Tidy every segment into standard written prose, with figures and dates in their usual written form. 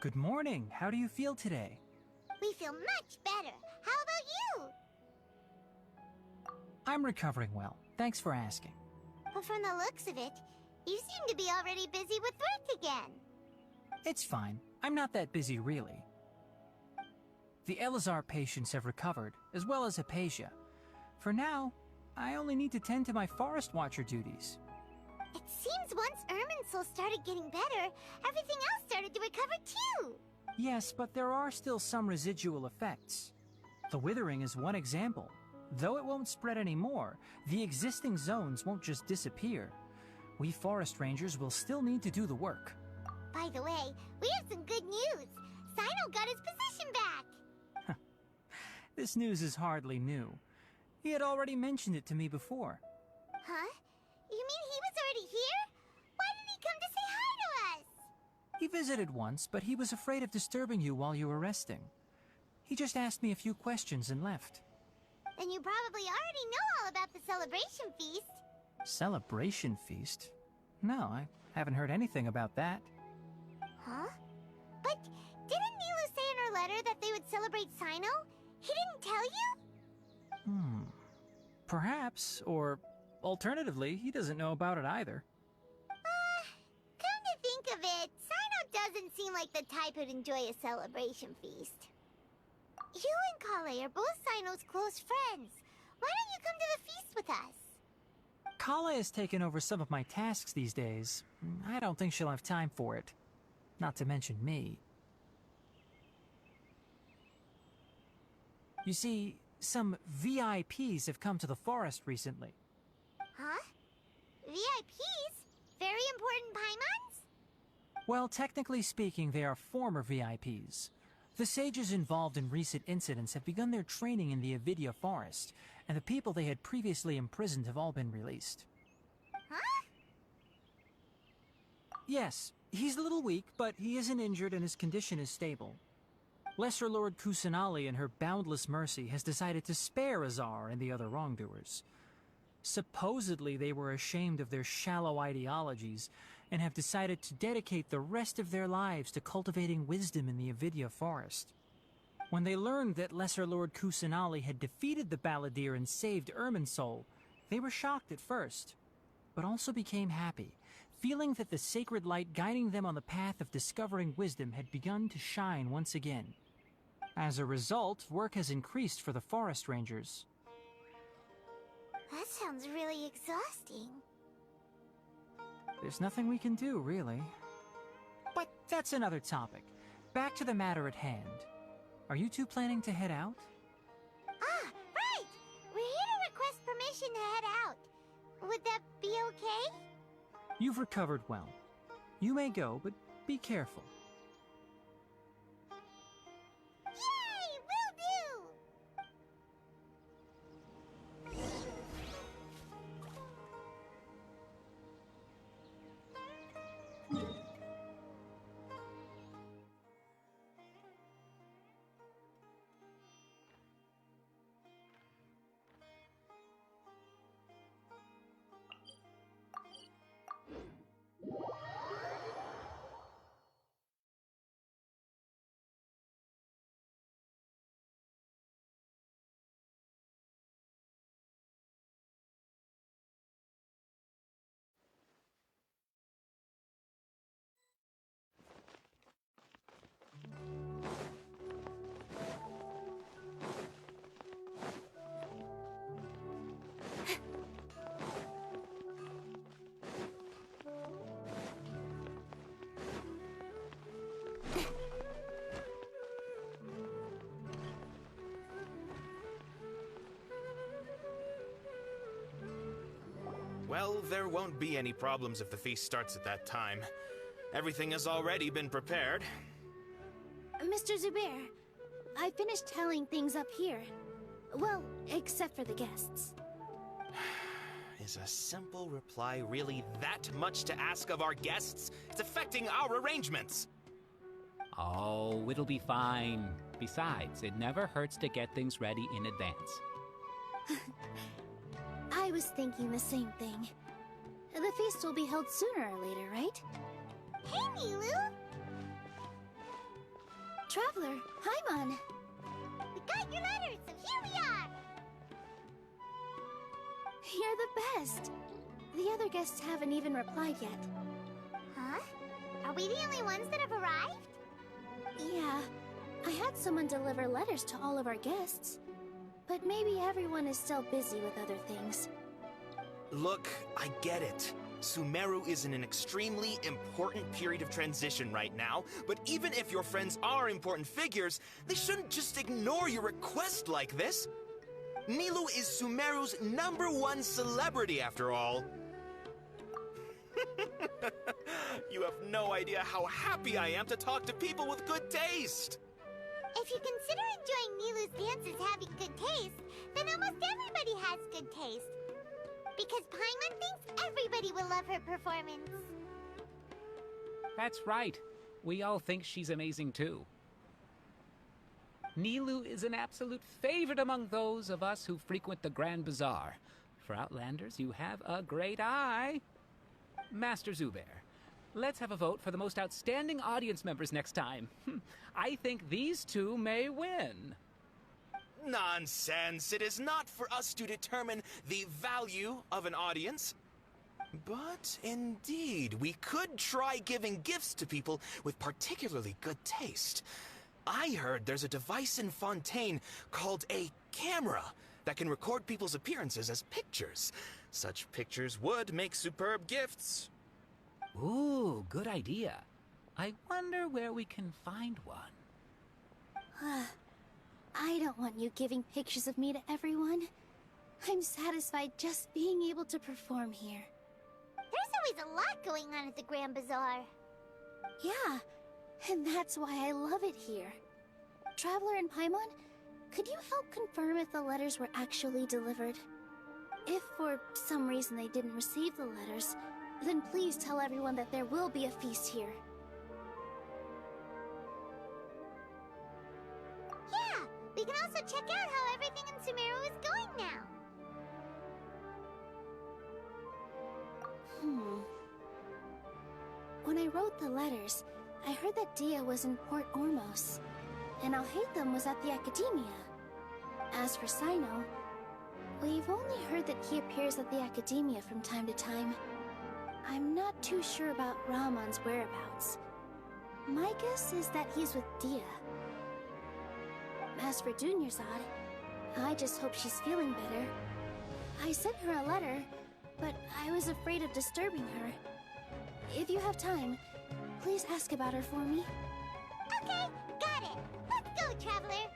Good morning. How do you feel today? We feel much better. How about you? I'm recovering well. Thanks for asking. But from the looks of it, you seem to be already busy with work again. It's fine. I'm not that busy, really. The Elazar patients have recovered, as well as Hypatia. For now, I only need to tend to my Forest Watcher duties. It seems once Irminsul started getting better, everything else started to recover too. Yes, but there are still some residual effects. The Withering is one example. Though it won't spread anymore, the existing zones won't just disappear. We Forest Rangers will still need to do the work. By the way, we have some good news. Cyno got his position back. This news is hardly new. He had already mentioned it to me before. Huh? You mean he was already here? Why didn't he come to say hi to us? He visited once, but he was afraid of disturbing you while you were resting. He just asked me a few questions and left. Then you probably already know all about the celebration feast. Celebration feast? No, I haven't heard anything about that. Huh? But didn't Nilou say in her letter that they would celebrate Cyno? He didn't tell you? Perhaps, or alternatively, he doesn't know about it either. Come to think of it, Cyno doesn't seem like the type who'd enjoy a celebration feast. You and Kale are both Cyno's close friends. Why don't you come to the feast with us? Kala has taken over some of my tasks these days. I don't think she'll have time for it. Not to mention me. You see, some VIPs have come to the forest recently. Huh? VIPs? Very important Paimons? Well, technically speaking, they are former VIPs. The sages involved in recent incidents have begun their training in the Avidya forest, and the people they had previously imprisoned have all been released. Huh? Yes, he's a little weak, but he isn't injured and his condition is stable. Lesser Lord Kusanali, in her boundless mercy, has decided to spare Azar and the other wrongdoers. Supposedly, they were ashamed of their shallow ideologies and have decided to dedicate the rest of their lives to cultivating wisdom in the Avidya forest. When they learned that Lesser Lord Kusanali had defeated the Balladeer and saved Irminsul, they were shocked at first, but also became happy, feeling that the sacred light guiding them on the path of discovering wisdom had begun to shine once again. As a result, work has increased for the Forest Rangers. That sounds really exhausting. There's nothing we can do, really. But that's another topic. Back to the matter at hand. Are you two planning to head out? Ah, right! We're here to request permission to head out. Would that be okay? You've recovered well. You may go, but be careful. Yay! Will do! Well, there won't be any problems if the feast starts at that time. Everything has already been prepared. Mr. Zubair, I finished tallying things up here. Well, except for the guests. Is a simple reply really that much to ask of our guests? It's affecting our arrangements! Oh, it'll be fine. Besides, it never hurts to get things ready in advance. I was thinking the same thing. The feast will be held sooner or later, right? Hey, Nilou! Traveler, Paimon! We got your letters, so here we are! You're the best! The other guests haven't even replied yet. Huh? Are we the only ones that have arrived? Yeah, I had someone deliver letters to all of our guests. But maybe everyone is still busy with other things. Look, I get it. Sumeru is in an extremely important period of transition right now, but even if your friends are important figures, they shouldn't just ignore your request like this. Nilou is Sumeru's #1 celebrity after all. You have no idea how happy I am to talk to people with good taste. If you consider enjoying Nilou's dances having good taste, then almost everybody has good taste. Because Paimon thinks everybody will love her performance. That's right. We all think she's amazing too. Nilou is an absolute favorite among those of us who frequent the Grand Bazaar. For Outlanders, you have a great eye. Master Zubair, let's have a vote for the most outstanding audience members next time. I think these two may win. Nonsense! It is not for us to determine the value of an audience. But indeed, we could try giving gifts to people with particularly good taste. I heard there's a device in Fontaine called a camera that can record people's appearances as pictures. Such pictures would make superb gifts. Ooh, good idea. I wonder where we can find one. I don't want you giving pictures of me to everyone. I'm satisfied just being able to perform here. There's always a lot going on at the Grand Bazaar. Yeah, and that's why I love it here. Traveler and Paimon, could you help confirm if the letters were actually delivered? If for some reason they didn't receive the letters, then please tell everyone that there will be a feast here. Yeah, we can also check out how everything in Sumeru is going now. When I wrote the letters, I heard that Dia was in Port Ormos, and Alhaitham was at the Academia. As for Cyno, we've only heard that he appears at the Academia from time to time. I'm not too sure about Ramon's whereabouts. My guess is that he's with Dia. As for Dunyarzad, I just hope she's feeling better. I sent her a letter, but I was afraid of disturbing her. If you have time, please ask about her for me. Okay, got it. Let's go, Traveler.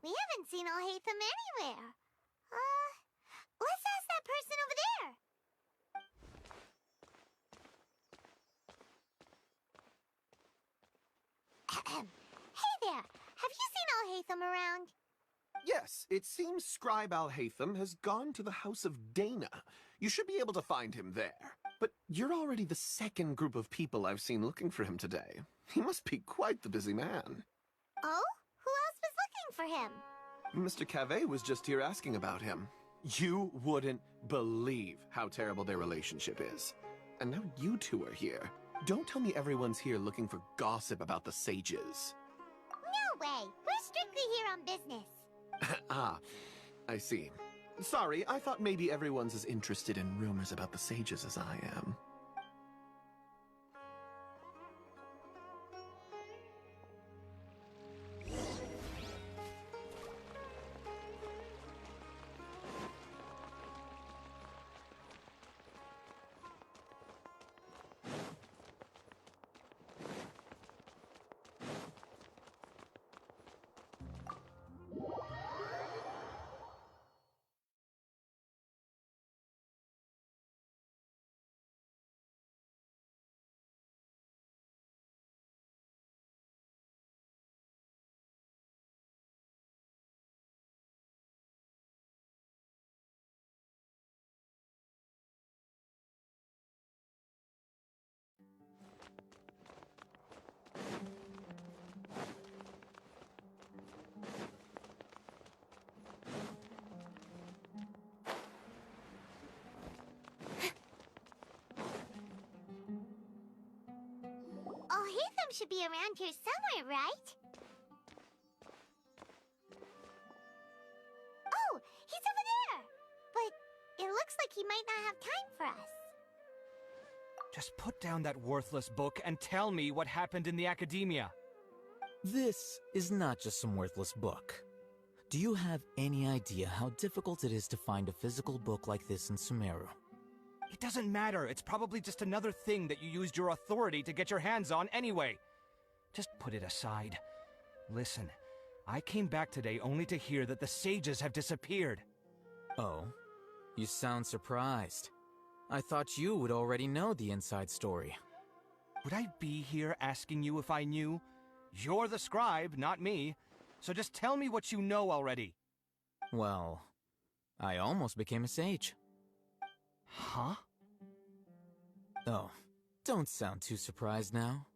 We haven't seen Alhaitham anywhere. Let's ask that person over there. Hey there, have you seen Alhaitham around? Yes, it seems Scribe Alhaitham has gone to the House of Dana. You should be able to find him there. But you're already the second group of people I've seen looking for him today. He must be quite the busy man. Oh? Who else was looking for him? Mr. Cavey was just here asking about him. You wouldn't believe how terrible their relationship is. And now you two are here. Don't tell me everyone's here looking for gossip about the sages. No way. We're strictly here on business. Ah, I see. Sorry, I thought maybe everyone's as interested in rumors about the sages as I am. Hatham should be around here somewhere, right? Oh, he's over there! But it looks like he might not have time for us. Just put down that worthless book and tell me what happened in the academia. This is not just some worthless book. Do you have any idea how difficult it is to find a physical book like this in Sumeru? It doesn't matter. It's probably just another thing that you used your authority to get your hands on anyway. Just put it aside. Listen, I came back today only to hear that the sages have disappeared. Oh, you sound surprised. I thought you would already know the inside story. Would I be here asking you if I knew? You're the scribe, not me. So just tell me what you know already. Well, I almost became a sage. Huh? Oh, don't sound too surprised now.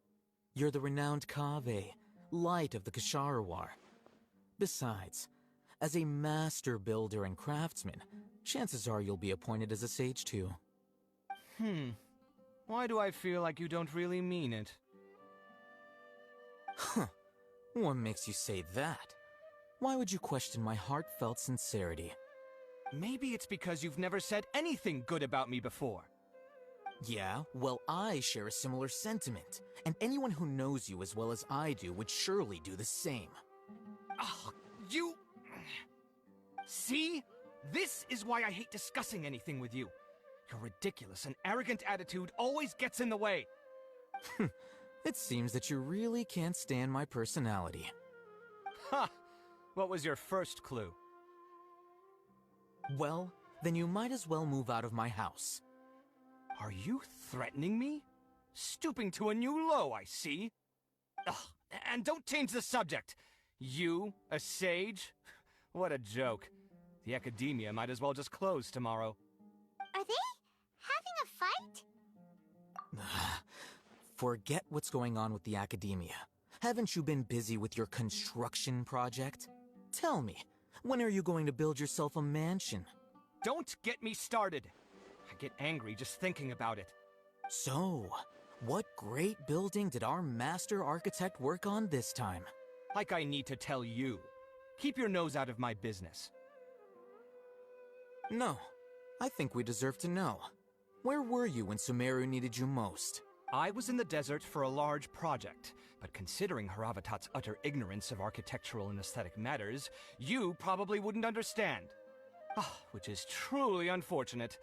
You're the renowned Kaveh, light of the Kshahrewar. Besides, as a master builder and craftsman, chances are you'll be appointed as a sage too. Why do I feel like you don't really mean it? Huh. What makes you say that? Why would you question my heartfelt sincerity? Maybe it's because you've never said anything good about me before. Yeah, well, I share a similar sentiment, and anyone who knows you as well as I do would surely do the same. Oh, you... See? This is why I hate discussing anything with you. Your ridiculous and arrogant attitude always gets in the way. It seems that you really can't stand my personality. Ha! What was your first clue? Well, then you might as well move out of my house. Are you threatening me? Stooping to a new low, I see. Ugh, and don't change the subject. You, a sage? What a joke. The academia might as well just close tomorrow. Are they having a fight? Forget what's going on with the academia. Haven't you been busy with your construction project? Tell me, when are you going to build yourself a mansion? Don't get me started. I get angry just thinking about it. So, what great building did our master architect work on this time? Like I need to tell you. Keep your nose out of my business. No, I think we deserve to know. Where were you when Sumeru needed you most? I was in the desert for a large project, but considering Haravatat's utter ignorance of architectural and aesthetic matters, you probably wouldn't understand. Ah, which is truly unfortunate.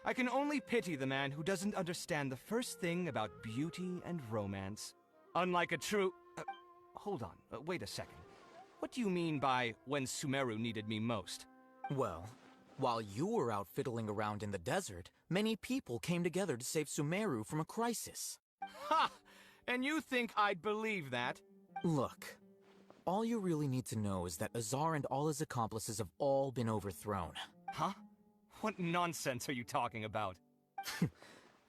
I can only pity the man who doesn't understand the first thing about beauty and romance. Unlike a true... hold on, wait a second. What do you mean by when Sumeru needed me most? Well, while you were out fiddling around in the desert, many people came together to save Sumeru from a crisis. Ha! And you think I'd believe that? Look, all you really need to know is that Azar and all his accomplices have all been overthrown. Huh? What nonsense are you talking about?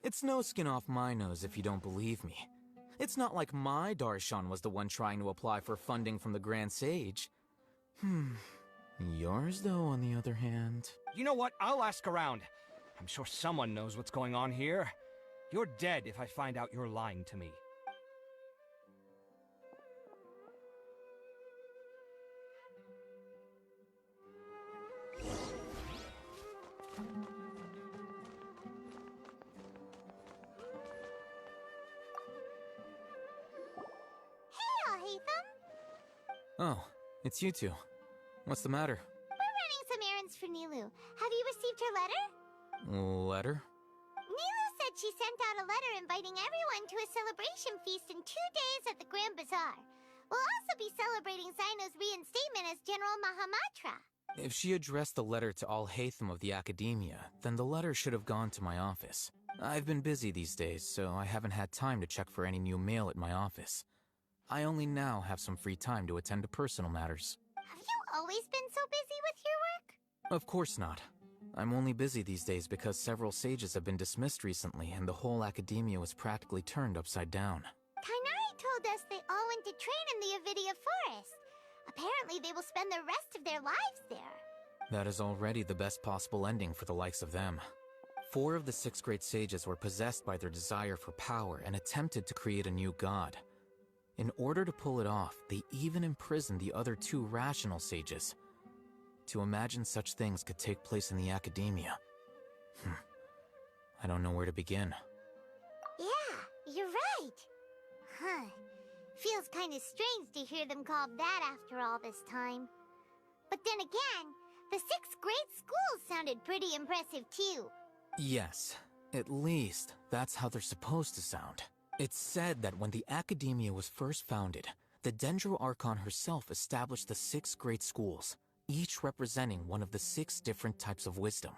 It's no skin off my nose if you don't believe me. It's not like my Darshan was the one trying to apply for funding from the Grand Sage. Yours, though, on the other hand... You know what? I'll ask around. I'm sure someone knows what's going on here. You're dead if I find out you're lying to me. Oh, it's you two. What's the matter? We're running some errands for Nilou. Have you received her letter? Letter? Nilou said she sent out a letter inviting everyone to a celebration feast in 2 days at the Grand Bazaar. We'll also be celebrating Zaino's reinstatement as General Mahamatra. If she addressed the letter to Al-Haytham of the Academia, then the letter should have gone to my office. I've been busy these days, so I haven't had time to check for any new mail at my office. I only now have some free time to attend to personal matters. Have you always been so busy with your work? Of course not. I'm only busy these days because several sages have been dismissed recently and the whole academia was practically turned upside down. Kainari told us they all went to train in the Avidia Forest. Apparently they will spend the rest of their lives there. That is already the best possible ending for the likes of them. 4 of the 6 great sages were possessed by their desire for power and attempted to create a new god. In order to pull it off, they even imprisoned the other two rational sages. To imagine such things could take place in the academia. I don't know where to begin. Yeah, you're right. Huh. Feels kinda strange to hear them called that after all this time. But then again, the 6th grade schools sounded pretty impressive too. Yes, at least that's how they're supposed to sound. It's said that when the academia was first founded, the Dendro Archon herself established the 6 great schools, each representing one of the 6 different types of wisdom.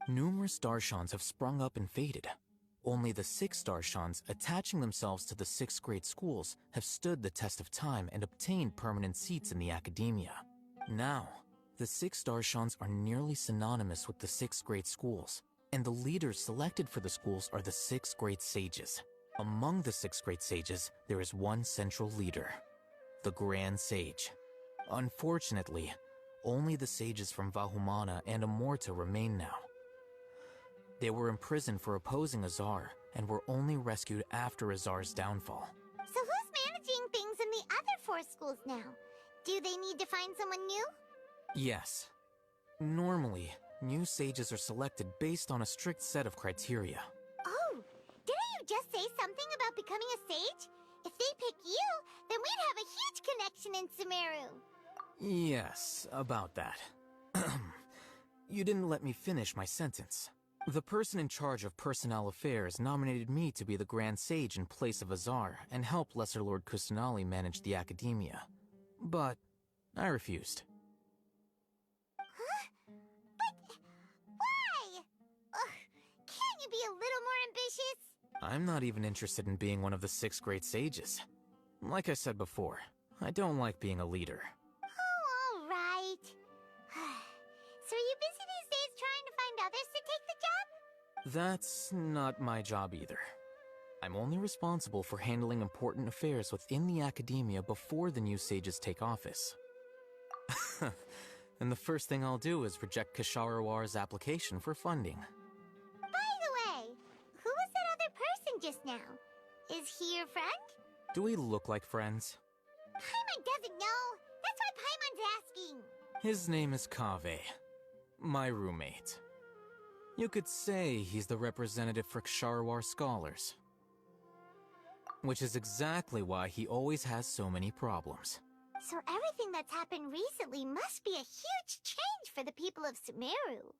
Numerous Darshans have sprung up and faded. Only the 6 Darshans attaching themselves to the 6 great schools have stood the test of time and obtained permanent seats in the academia. Now, the 6 Darshans are nearly synonymous with the 6 great schools, and the leaders selected for the schools are the 6 great sages. Among the 6 great sages, there is one central leader, the Grand Sage. Unfortunately, only the sages from Vahumana and Amorta remain now. They were imprisoned for opposing Azar, and were only rescued after Azar's downfall. So who's managing things in the other 4 schools now? Do they need to find someone new? Yes. Normally, new sages are selected based on a strict set of criteria. Oh, didn't you just say something about becoming a sage? If they pick you, then we'd have a huge connection in Sumeru. Yes, about that. You didn't let me finish my sentence. The person in charge of personnel affairs nominated me to be the Grand Sage in place of Azar and help Lesser Lord Kusanali manage the academia. But I refused. Huh? But why? Can't you be a little more ambitious? I'm not even interested in being one of the 6 great sages. Like I said before, I don't like being a leader. Oh, all right. So are you busy these days trying to find others to take the job? That's not my job either. I'm only responsible for handling important affairs within the academia before the new sages take office. And the first thing I'll do is reject Kasharawar's application for funding. By the way, who was that other person just now? Is he your friend? Do we look like friends? Paimon doesn't know. That's why Paimon's asking. His name is Kaveh, my roommate. You could say he's the representative for Ksharawar scholars. Which is exactly why he always has so many problems. So everything that's happened recently must be a huge change for the people of Sumeru.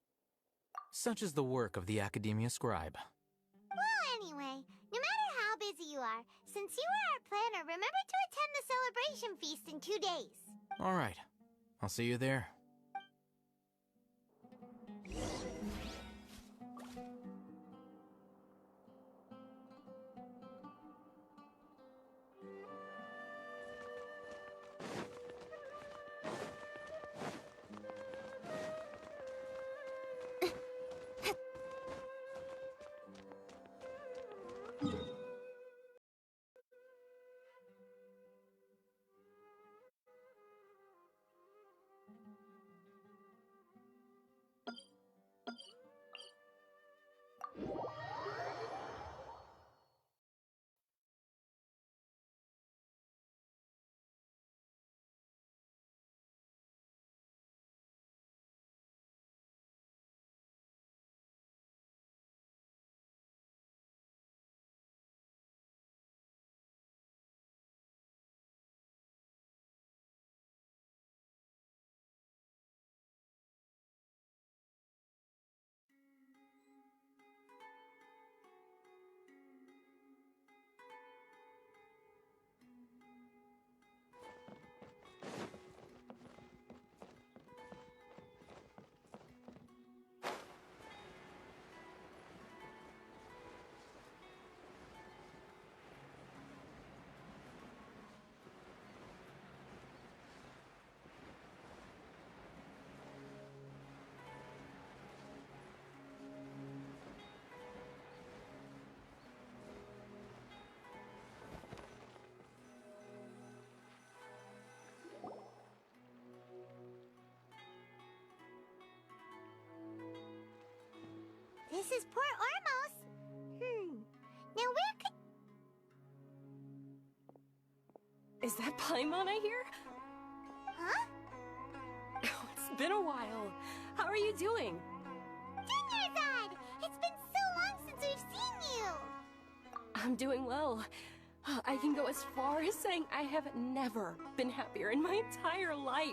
Such is the work of the Academia Scribe. Well, anyway, no matter how busy you are, since you are our planner, remember to attend the celebration feast in 2 days. Alright, I'll see you there. This is Port Ormos. Now where could... Is that Paimon I hear? Huh? Oh, it's been a while. How are you doing? Dinnersad! It's been so long since we've seen you! I'm doing well. I can go as far as saying I have never been happier in my entire life.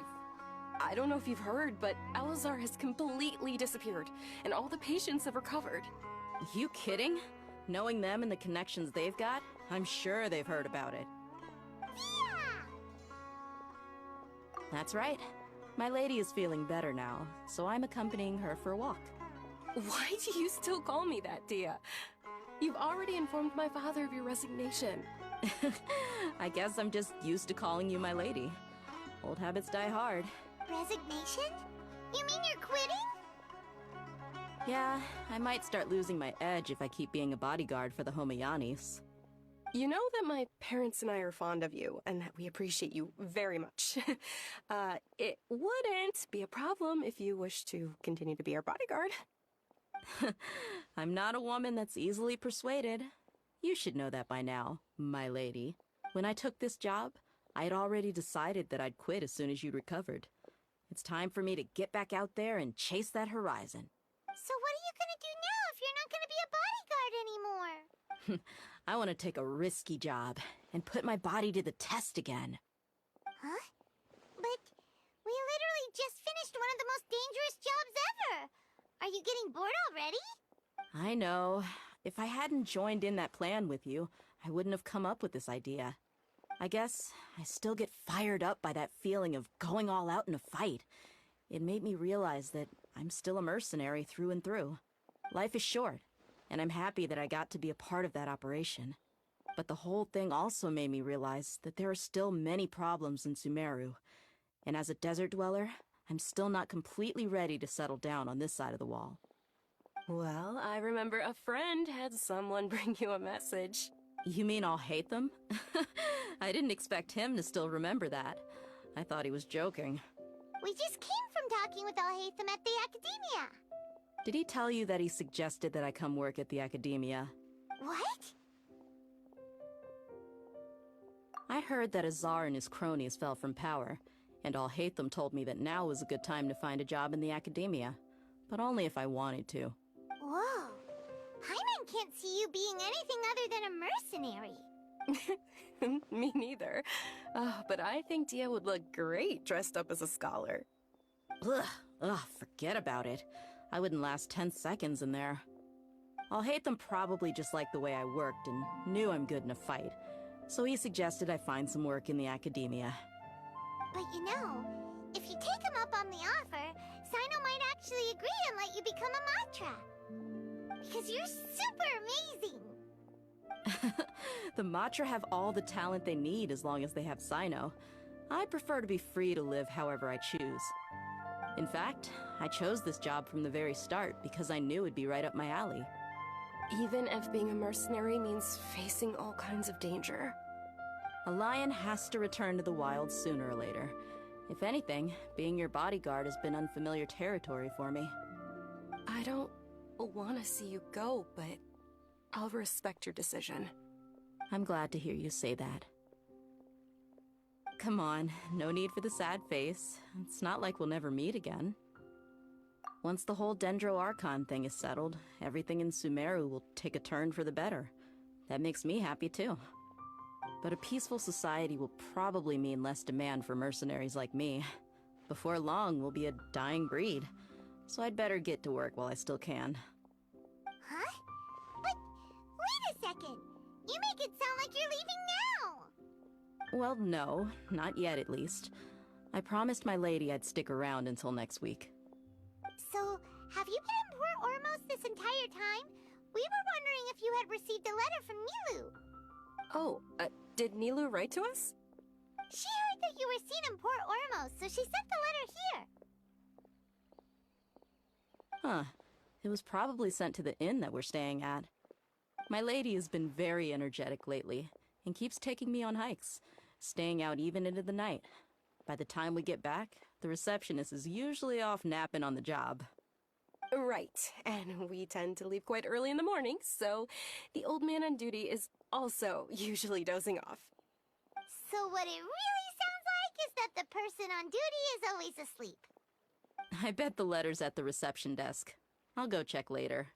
I don't know if you've heard, but Elazar has completely disappeared, and all the patients have recovered. You kidding? Knowing them and the connections they've got, I'm sure they've heard about it. Yeah! That's right. My lady is feeling better now, so I'm accompanying her for a walk. Why do you still call me that, Dia? You've already informed my father of your resignation. I guess I'm just used to calling you my lady. Old habits die hard. Resignation? You mean you're quitting? Yeah, I might start losing my edge if I keep being a bodyguard for the Homayanis. You know that my parents and I are fond of you, and that we appreciate you very much. It wouldn't be a problem if you wish to continue to be our bodyguard. I'm not a woman that's easily persuaded. You should know that by now, my lady. When I took this job, I had already decided that I'd quit as soon as you'd recovered. It's time for me to get back out there and chase that horizon. So what are you gonna do now if you're not gonna be a bodyguard anymore? I want to take a risky job and put my body to the test again. Huh? But we literally just finished one of the most dangerous jobs ever! Are you getting bored already? I know. If I hadn't joined in that plan with you, I wouldn't have come up with this idea. I guess I still get fired up by that feeling of going all out in a fight. It made me realize that I'm still a mercenary through and through. Life is short, and I'm happy that I got to be a part of that operation. But the whole thing also made me realize that there are still many problems in Sumeru. And as a desert dweller, I'm still not completely ready to settle down on this side of the wall. Well, I remember a friend had someone bring you a message. You mean I'll hate them? I didn't expect him to still remember that. I thought he was joking. We just came from talking with Alhaitham at the Academia. Did he tell you that he suggested that I come work at the Academia? What? I heard that Azar and his cronies fell from power, and Alhaitham told me that now was a good time to find a job in the Academia, but only if I wanted to. Whoa. Paimon can't see you being anything other than a mercenary. Me neither. But I think Dia would look great dressed up as a scholar. Ugh, forget about it. I wouldn't last 10 seconds in there. Alhaitham probably just liked the way I worked and knew I'm good in a fight, so he suggested I find some work in the Academia. But you know, if you take him up on the offer, Sino might actually agree and let you become a Matra. Because you're super amazing! The Matra have all the talent they need as long as they have Sino. I prefer to be free to live however I choose. In fact, I chose this job from the very start because I knew it'd be right up my alley. Even if being a mercenary means facing all kinds of danger. A lion has to return to the wild sooner or later. If anything, being your bodyguard has been unfamiliar territory for me. I don't want to see you go, but I'll respect your decision. I'm glad to hear you say that. Come on, no need for the sad face. It's not like we'll never meet again. Once the whole Dendro Archon thing is settled, everything in Sumeru will take a turn for the better. That makes me happy too. But a peaceful society will probably mean less demand for mercenaries like me. Before long, we'll be a dying breed. So I'd better get to work while I still can. Huh? But wait a second! You make it sound like you're leaving now! Well, no, not yet at least. I promised my lady I'd stick around until next week. So, have you been in Port Ormos this entire time? We were wondering if you had received a letter from Nilu. Oh, did Nilu write to us? She heard that you were seen in Port Ormos, so she sent the letter here. Huh. It was probably sent to the inn that we're staying at. My lady has been very energetic lately, and keeps taking me on hikes, staying out even into the night. By the time we get back, the receptionist is usually off napping on the job. Right, and we tend to leave quite early in the morning, so the old man on duty is also usually dozing off. So what it really sounds like is that the person on duty is always asleep. I bet the letter's at the reception desk. I'll go check later.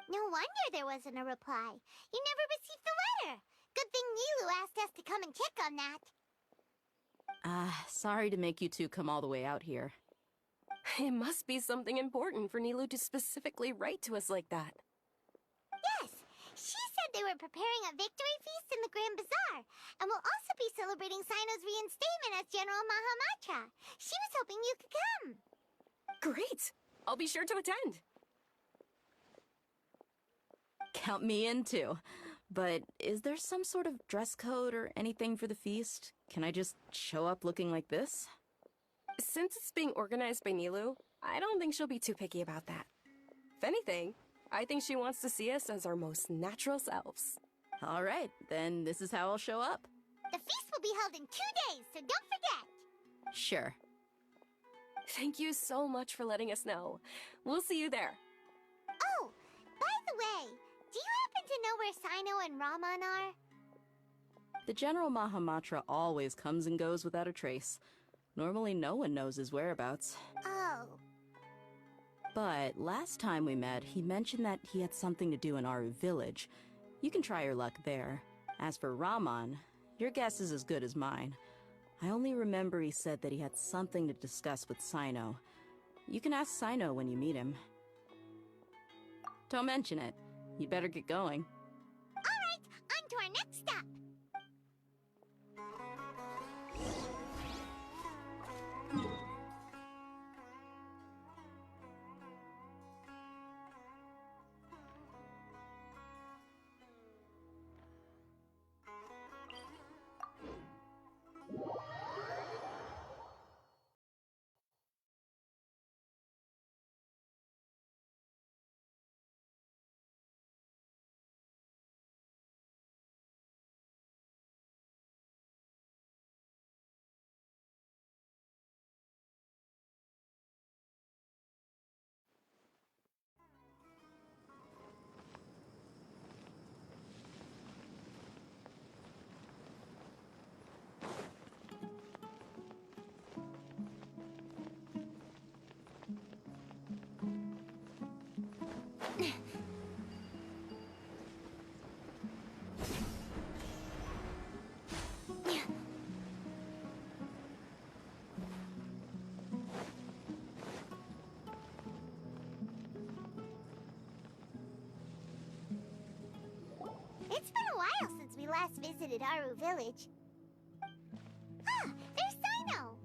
No wonder there wasn't a reply. You never received the letter. Good thing Nilu asked us to come and check on that. Sorry to make you two come all the way out here. It must be something important for Nilu to specifically write to us like that. Yes, she said they were preparing a victory feast in the Grand Bazaar, and will also be celebrating Sino's reinstatement as General Mahamatra. She was hoping you could come. Great! I'll be sure to attend. Count me in too. But is there some sort of dress code or anything for the feast? Can I just show up looking like this? Since it's being organized by Nilu, I don't think she'll be too picky about that. If anything, I think she wants to see us as our most natural selves. All right, then this is how I'll show up. The feast will be held in 2 days, so don't forget. Sure. Thank you so much for letting us know. We'll see you there. Oh, by the way, do you happen to know where Sino and Raman are? The General Mahamatra always comes and goes without a trace. Normally no one knows his whereabouts. Oh. But last time we met, he mentioned that he had something to do in Aru Village. You can try your luck there. As for Raman, your guess is as good as mine. I only remember he said that he had something to discuss with Sino. You can ask Sino when you meet him. Don't mention it. You'd better get going. All right, on to our next stop. It's been a while since we last visited Aru Village. Ah, there's Sino!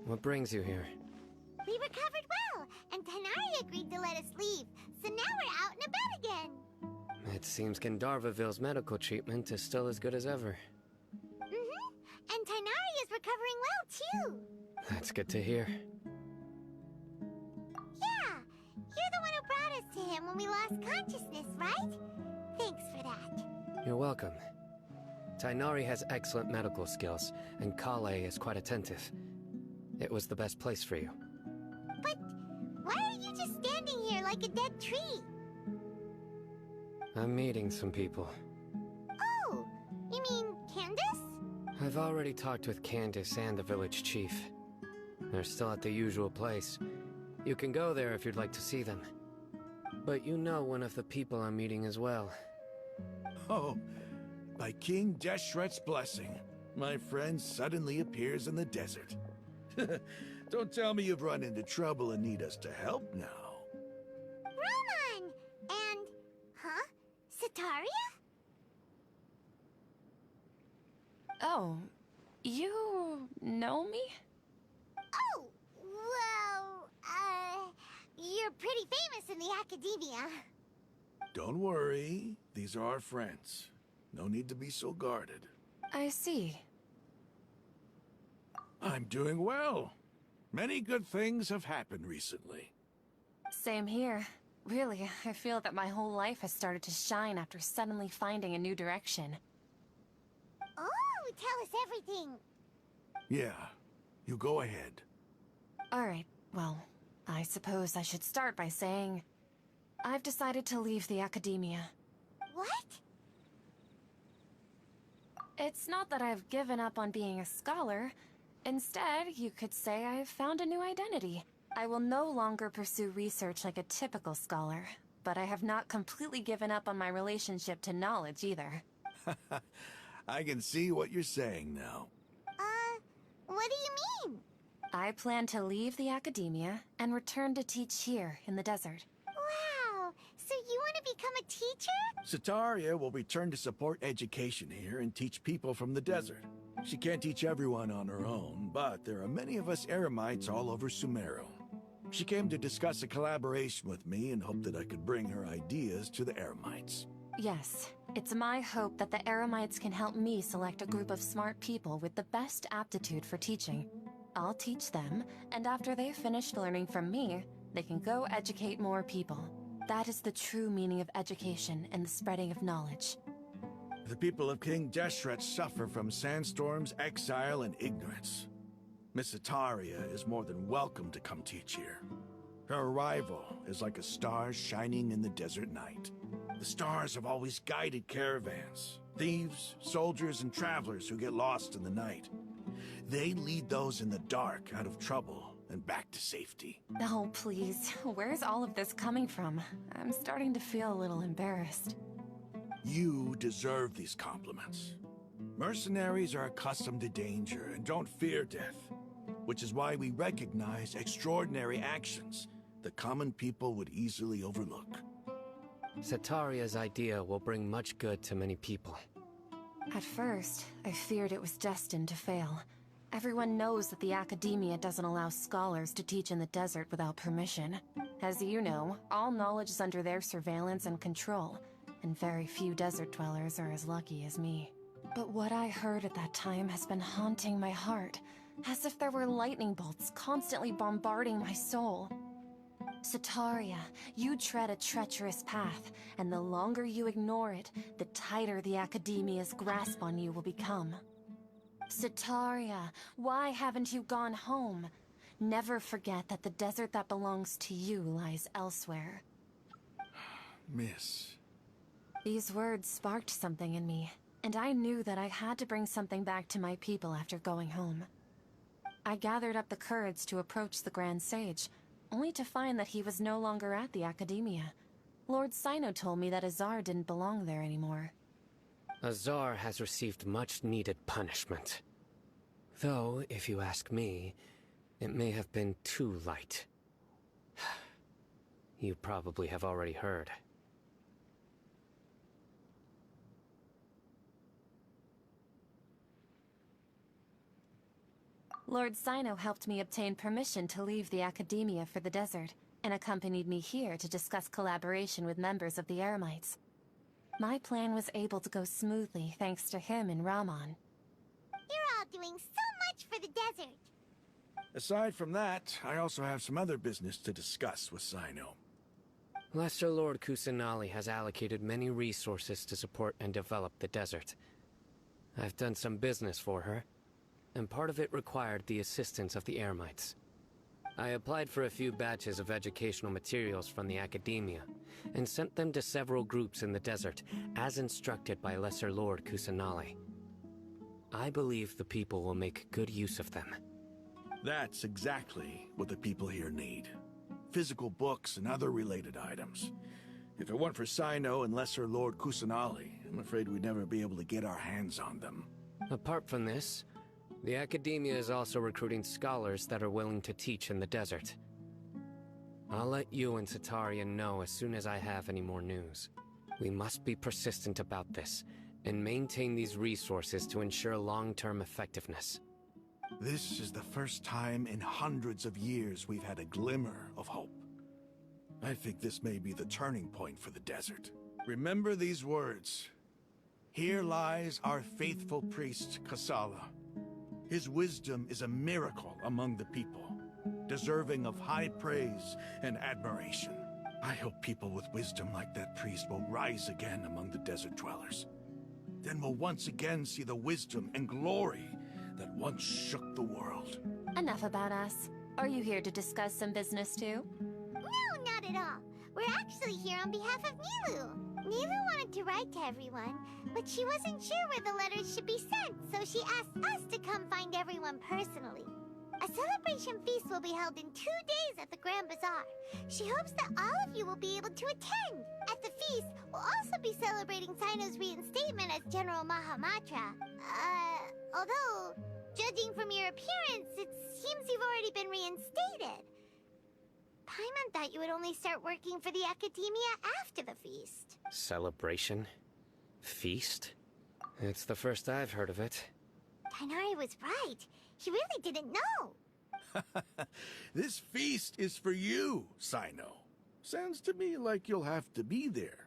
What brings you here? We recovered well, and Tighnari agreed to let us leave, so now we're out and about again. It seems Gandharvaville's medical treatment is still as good as ever. And Tighnari is recovering well, too. That's good to hear. Yeah, you're the one who brought us to him when we lost consciousness, right? Thanks for that. You're welcome. Tighnari has excellent medical skills, and Kale is quite attentive. It was the best place for you. But why are you just standing here like a dead tree? I'm meeting some people. Oh, you mean Candace? I've already talked with Candace and the village chief. They're still at the usual place. You can go there if you'd like to see them. But you know one of the people I'm meeting as well. Oh, by King Deshret's blessing, my friend suddenly appears in the desert. Don't tell me you've run into trouble and need us to help now. Raman! And... huh? Setaria? Oh, you know me? Oh, well, you're pretty famous in the academia. Don't worry, these are our friends. No need to be so guarded. I see. I'm doing well. Many good things have happened recently. Same here. Really, I feel that my whole life has started to shine after suddenly finding a new direction. Oh, tell us everything. Yeah, you go ahead. Alright, well, I suppose I should start by saying... I've decided to leave the academia. What? It's not that I've given up on being a scholar. Instead, you could say I've found a new identity. I will no longer pursue research like a typical scholar, but I have not completely given up on my relationship to knowledge either. I can see what you're saying now. What do you mean? I plan to leave the academia and return to teach here in the desert. Wow, so you want to become a teacher? Sataria will return to support education here and teach people from the desert. She can't teach everyone on her own, but there are many of us Eremites all over Sumeru. She came to discuss a collaboration with me and hoped that I could bring her ideas to the Eremites. Yes, it's my hope that the Eremites can help me select a group of smart people with the best aptitude for teaching. I'll teach them, and after they've finished learning from me, they can go educate more people. That is the true meaning of education and the spreading of knowledge. The people of King Deshret suffer from sandstorms, exile, and ignorance. Miss Sataria is more than welcome to come teach here. Her arrival is like a star shining in the desert night. The stars have always guided caravans, thieves, soldiers, and travelers who get lost in the night. They lead those in the dark out of trouble and back to safety. Oh, please. Where's all of this coming from? I'm starting to feel a little embarrassed. You deserve these compliments. Mercenaries are accustomed to danger and don't fear death, which is why we recognize extraordinary actions that common people would easily overlook. Sataria's idea will bring much good to many people. At first, I feared it was destined to fail. Everyone knows that the academia doesn't allow scholars to teach in the desert without permission. As you know, all knowledge is under their surveillance and control, and very few desert dwellers are as lucky as me. But what I heard at that time has been haunting my heart, as if there were lightning bolts constantly bombarding my soul. Sataria, you tread a treacherous path, and the longer you ignore it, the tighter the academia's grasp on you will become. Sataria, why haven't you gone home? Never forget that the desert that belongs to you lies elsewhere. Miss. These words sparked something in me, and I knew that I had to bring something back to my people after going home. I gathered up the courage to approach the Grand Sage, only to find that he was no longer at the academia. Lord Cyno told me that Azar didn't belong there anymore. Azar has received much-needed punishment. Though, if you ask me, it may have been too light. You probably have already heard. Lord Cyno helped me obtain permission to leave the academia for the desert, and accompanied me here to discuss collaboration with members of the Eremites. My plan was able to go smoothly thanks to him and Rahman. You're all doing so much for the desert. Aside from that, I also have some other business to discuss with Cyno. Lesser Lord Kusanali has allocated many resources to support and develop the desert. I've done some business for her, and part of it required the assistance of the Eremites. I applied for a few batches of educational materials from the academia, and sent them to several groups in the desert, as instructed by Lesser Lord Kusanali. I believe the people will make good use of them. That's exactly what the people here need. Physical books and other related items. If it weren't for Cyno and Lesser Lord Kusanali, I'm afraid we'd never be able to get our hands on them. Apart from this, the academia is also recruiting scholars that are willing to teach in the desert. I'll let you and Sataria know as soon as I have any more news. We must be persistent about this, and maintain these resources to ensure long-term effectiveness. This is the first time in hundreds of years we've had a glimmer of hope. I think this may be the turning point for the desert. Remember these words. Here lies our faithful priest, Kasala. His wisdom is a miracle among the people, deserving of high praise and admiration. I hope people with wisdom like that priest will rise again among the desert dwellers. Then we'll once again see the wisdom and glory that once shook the world. Enough about us. Are you here to discuss some business too? No, not at all. We're actually here on behalf of Nilu. Nilu wanted to write to everyone, but she wasn't sure where the letters should be sent, so she asked us to come find everyone personally. A celebration feast will be held in 2 days at the Grand Bazaar. She hopes that all of you will be able to attend. At the feast, we'll also be celebrating Cyno's reinstatement as General Mahamatra. Although, judging from your appearance, it seems you've already been reinstated. Paimon thought you would only start working for the Academia after the feast. Celebration? Feast? It's the first I've heard of it. Tighnari was right. He really didn't know. This feast is for you, Cyno. Sounds to me like you'll have to be there.